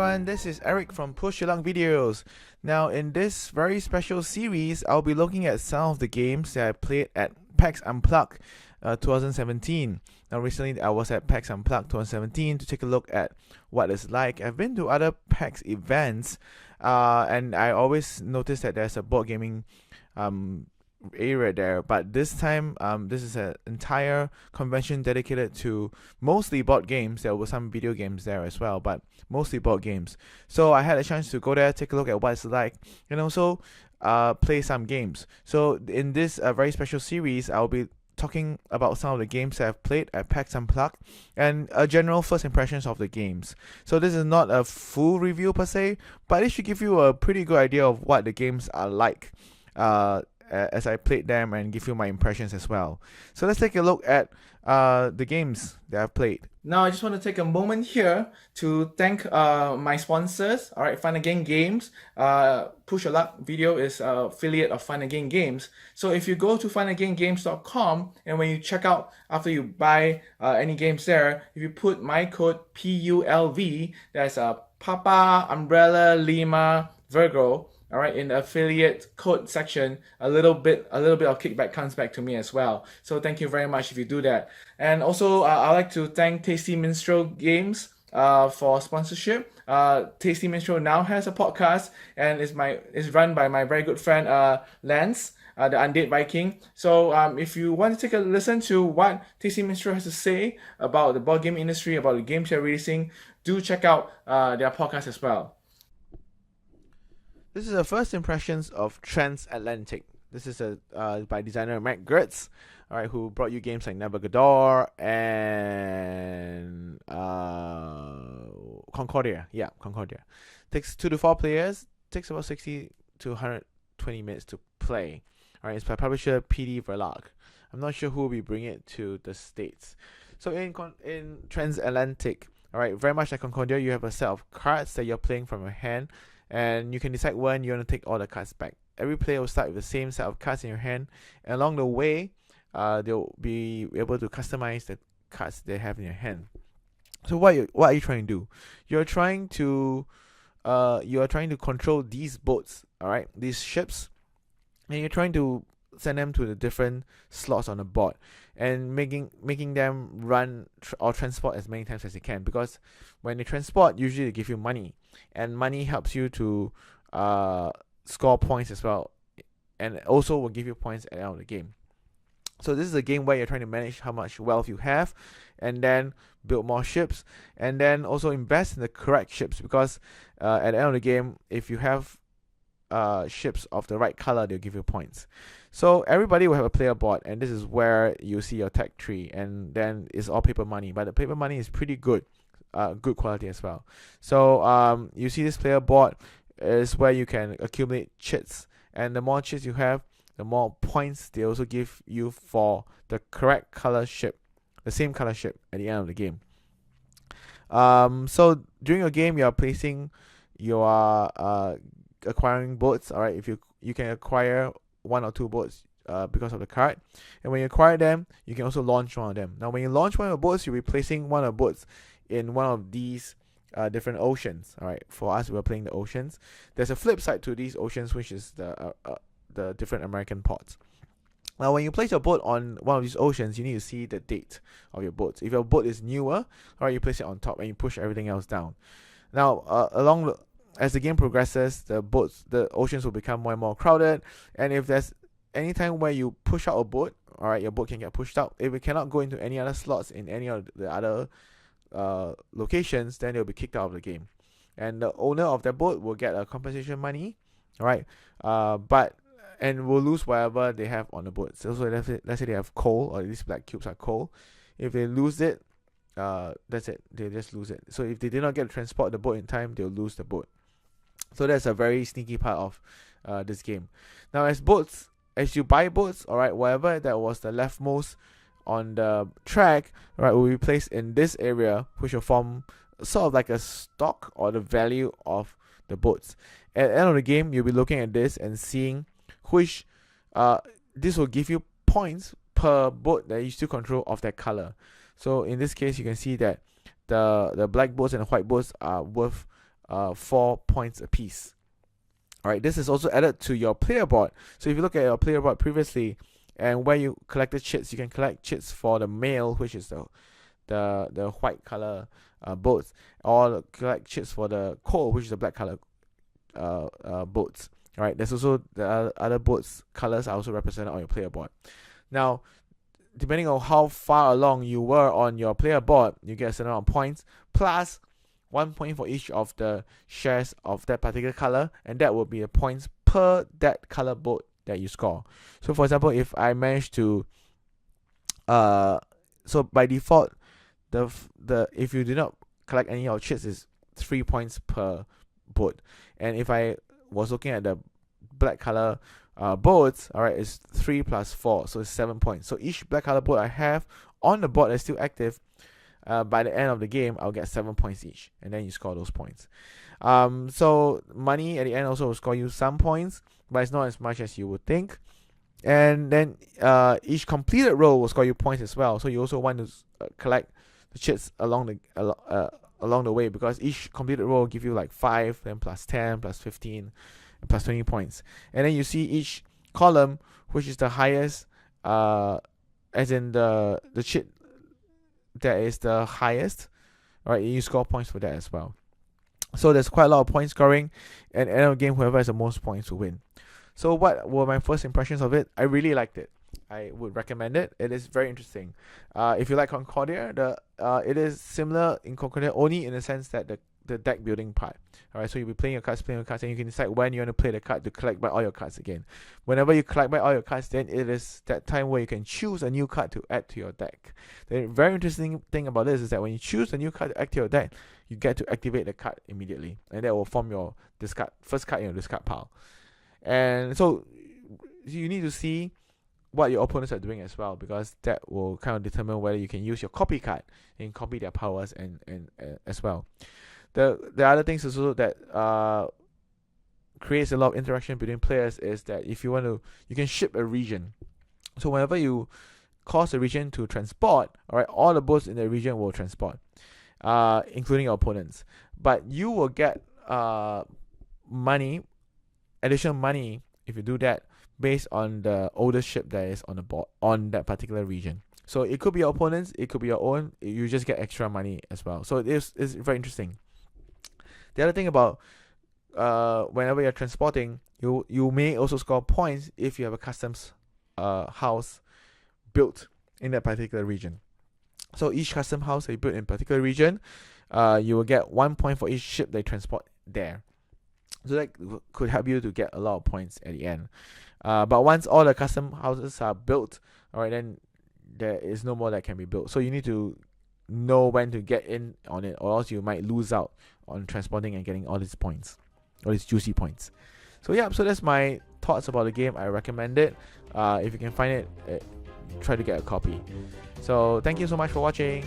everyone, this is Eric from PULV Videos. Now in this very special series, I'll be looking at some of the games that I played at Pax Unplugged 2017. Now recently I was at Pax Unplugged 2017 to take a look at what it's like. I've been to other PAX events and I always notice that there's a board gaming area there, but this time this is an entire convention dedicated to mostly board games. There were some video games there as well, but mostly board games. So I had a chance to go there, take a look at what it's like, and also play some games. So in this very special series, I'll be talking about some of the games that I've played at PAX Unplugged and general first impressions of the games. So this is not a full review per se, but it should give you a pretty good idea of what the games are like as I played them and give you my impressions as well. So let's take a look at the games that I've played. Now I just want to take a moment here to thank my sponsors. Alright, Funagain Games. Push Your Luck Video is an affiliate of Funagain Games. So if you go to funagaingames.com and when you check out after you buy any games there, if you put my code PULV, that's Papa Umbrella Lima Virgo. All right, in the affiliate code section, a little bit of kickback comes back to me as well. So thank you very much if you do that. And also, I'd like to thank Tasty Minstrel Games for sponsorship. Tasty Minstrel now has a podcast and is run by my very good friend Lance, the Undead Viking. So if you want to take a listen to what Tasty Minstrel has to say about the board game industry, about the games they're releasing, do check out their podcast as well. This is the first impressions of Transatlantic. This is by designer Mac Gerdts, alright, who brought you games like Navegador and Concordia. Yeah, Concordia. Takes 2 to 4 players. Takes about 60 to 120 minutes to play. Alright, it's by publisher pd-verlag. I'm not sure who will be bringing it to the States. So in Transatlantic, alright, very much like Concordia, you have a set of cards that you're playing from your hand. And you can decide when you want to take all the cards back. Every player will start with the same set of cards in your hand, and along the way, they'll be able to customize the cards they have in your hand. So what are you trying to do? You're trying to control these boats, all right, these ships, and you're trying to send them to the different slots on the board and making them run or transport as many times as they can, because when they transport, usually they give you money, and money helps you to score points as well, and also will give you points at the end of the game. So this is a game where you're trying to manage how much wealth you have and then build more ships, and then also invest in the correct ships, because at the end of the game, if you have ships of the right color, they'll give you points. So everybody will have a player board, and this is where you see your tech tree, and then it's all paper money, but the paper money is pretty good, good quality as well. So you see this player board is where you can accumulate chits, and the more chits you have, the more points they also give you for the correct color ship, the same color ship at the end of the game. So during your game, you are placing, you are acquiring boats. All right, if you can acquire 1 or 2 boats because of the card, and when you acquire them, you can also launch one of them. Now when you launch one of the boats, you'll be placing one of the boats in one of these different oceans. All right, for us, we're playing the oceans. There's a flip side to these oceans, which is the different American ports. Now when you place your boat on one of these oceans, you need to see the date of your boats. If your boat is newer, all right, you place it on top and you push everything else down. Now as the game progresses, the oceans will become more and more crowded, and if there's any time where you push out a boat, all right, your boat can get pushed out. If it cannot go into any other slots in any of the other locations, then they'll be kicked out of the game, and the owner of that boat will get a compensation money, all right, and will lose whatever they have on the boat. So let's say they have coal, or these black cubes are coal. If they lose it, that's it. They just lose it. So if they did not get to transport the boat in time, they'll lose the boat. So that's a very sneaky part of this game. Now as you buy boats, all right, whatever that was the leftmost on the track, all right, will be placed in this area, which will form sort of like a stock or the value of the boats. At the end of the game, you'll be looking at this and seeing which this will give you points per boat that you still control of that color. So in this case, you can see that the black boats and the white boats are worth 4 points apiece. Alright, this is also added to your player board. So if you look at your player board previously, and where you collected chits, you can collect chits for the male, which is the white color boats, or collect chits for the coal, which is the black color boats. Alright, there's also the other boats colors are also represented on your player board. Now, depending on how far along you were on your player board, you get a certain amount of points, plus 1 point for each of the shares of that particular color, and that will be the points per that color boat that you score. So for example, if I manage to so by default, the if you do not collect any of your chits, is 3 points per boat, and if I was looking at the black color boats, alright, it's 3 plus 4, so it's 7 points. So each black color boat I have on the board that's still active, by the end of the game, I'll get 7 points each, and then you score those points. So money at the end also will score you some points, but it's not as much as you would think. And then each completed row will score you points as well. So you also want to collect the chits along the way, because each completed row will give you like 5, then plus 10, plus 15, and plus 20 points. And then you see each column, which is the highest, as in the chit that is the highest, right? You score points for that as well. So there's quite a lot of point scoring, and at the end of the game, whoever has the most points will win. So what were my first impressions of it? I really liked it. I would recommend it. It is very interesting. If you like Concordia, it is similar in Concordia only in the sense that the deck building part. Alright, so you'll be playing your cards, and you can decide when you want to play the card to collect by all your cards again. Whenever you collect by all your cards, then it is that time where you can choose a new card to add to your deck. The very interesting thing about this is that when you choose a new card to add to your deck, you get to activate the card immediately, and that will form your first card in your discard pile. And so you need to see what your opponents are doing as well, because that will kind of determine whether you can use your copy card and copy their powers and as well. The other things also that creates a lot of interaction between players is that if you want to, you can ship a region. So whenever you cause a region to transport, alright, all the boats in the region will transport, including your opponents. But you will get additional money if you do that, based on the oldest ship that is on the board on that particular region. So it could be your opponents, it could be your own. You just get extra money as well. So it's very interesting. The other thing about whenever you're transporting, you may also score points if you have a customs house built in that particular region. So each custom house that you build in a particular region, you will get 1 point for each ship they transport there. So that could help you to get a lot of points at the end. But once all the custom houses are built, alright, then there is no more that can be built. So you need to know when to get in on it, or else you might lose out on transporting and getting all these points, all these juicy points. So yeah, so that's my thoughts about the game. I recommend it. If you can find it, try to get a copy. So thank you so much for watching.